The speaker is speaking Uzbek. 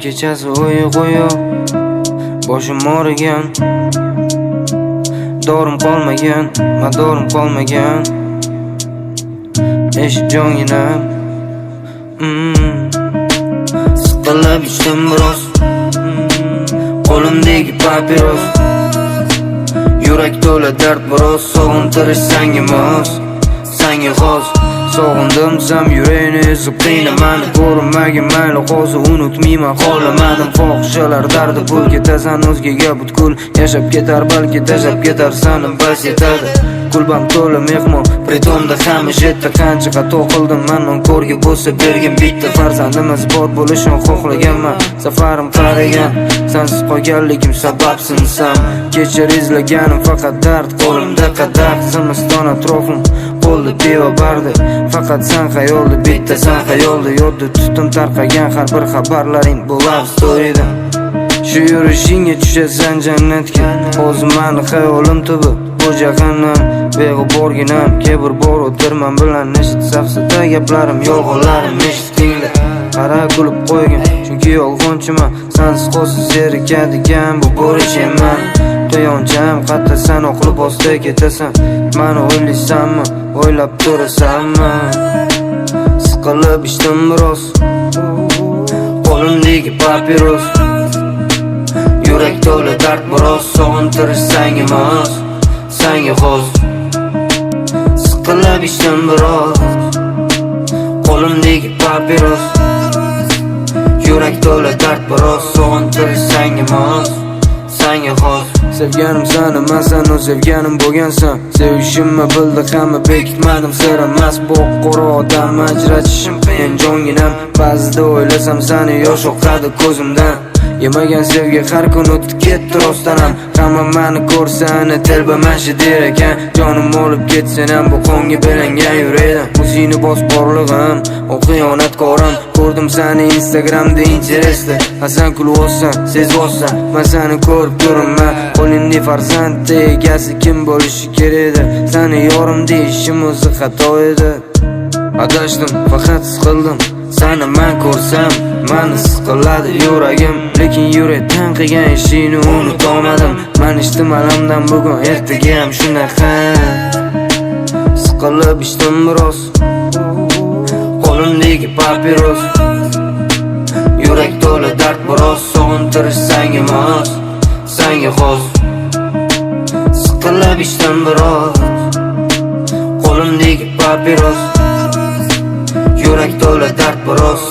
kechasi uyquyo boshim og'rigan, dorim qolmagan, madorim qolmagan. Eshit jonginam, siqilib ichdim biroz, qo'limdagi papiros, yurak to'la dard biroz. Sog'intirish sanga mos, sanga xos. Sog'indim sam yurakni ezib qiynamani, ko'rinmagin mayli hozir unutmayman, xohlamadim fohishalar dardi. Pul ketasan o'zgaga butkul, yashab ketar balki tashlab ketar sani bas yetadi. Kulbam to'la mehmon, pritomda hamish etta. Qancha xato qildim man, ko'rga bo'lsa bergin bitta farzandimiz bor bo'lishini xohlaganman. Safarim qaragan, sensiz qolganligim sababsinsam. Kechir izlaganim faqat dard, qo'limda qadah, zimiston atrofim qo'lda pivo bardi. Faqat sen xayolda, bitta sen xayolda. Yodda tutdim tarqagan har bir xabarlaring bu love story'da. Shu yurishingga tushasan jannatga, o'zim mani xayolim tubi bu jahannam. Beg'uborginam, kibr bor o'tirman bilan eshit safsata gaplarim, yolg'onlarim eshitinglar. Qara kulib qo'ygin, chunki yolg'onchiman. Sensiz qo'siz zerikadigan bu bo'richman. To'yoncham qatta san oqilib ostga ketasan. Mani o'ylaysanmi, o'ylab turasanmi? Siqilib ichdim biroz, qo'limdagi papiros, yurak to'la dard biroz. Sog'intirish sanga mos, sanga xos. Siqilib ichdim biroz, qo'limdagi papiros, yurak to'la dard biroz. Sog'intirish sanga mos, sanga xos. Sevganim seni, men seni sevganim bo'lgansan. Sevishimni bildi hamma, bekitmadim sir emas. Bu qora odam ajratishim qiyin jonginam. Ba'zida o'ylasam seni, yosh oqadi ko'zimdan. Yemagan sevgi har kun o'tib ketdi rostdanam. Hamma meni ko'rsa ana telbamashi der ekan. Jonim olib ketsen ham bu qonga belangan yurakdan. O'zingni bos borlig'im, o xiyonatkorim. Ko'rdim seni Instagramda Interestda. Hasan kulib sezvosan, men seni ko'rib turibman. Qo'lingda farzand egasi kim bo'lishi kerak edi. Seni yorim deyishim o'zi xato edi. Adashdim, faqat siqildim. Seni men ko'rsam, meni siqiladi yuragim. Lekin yurakdan qilgan ishingni unutolmadim. Men ichdim alamdan bugun, ertaga ham shunaqa. Siqilib ichdim biroz, qo'limdagi papiros, yurak to'la dard biroz. Sog'intirish sanga mos, sanga xos. Siqilib ichdim biroz, qo'limdagi papiros, yurak to'la dard biroz.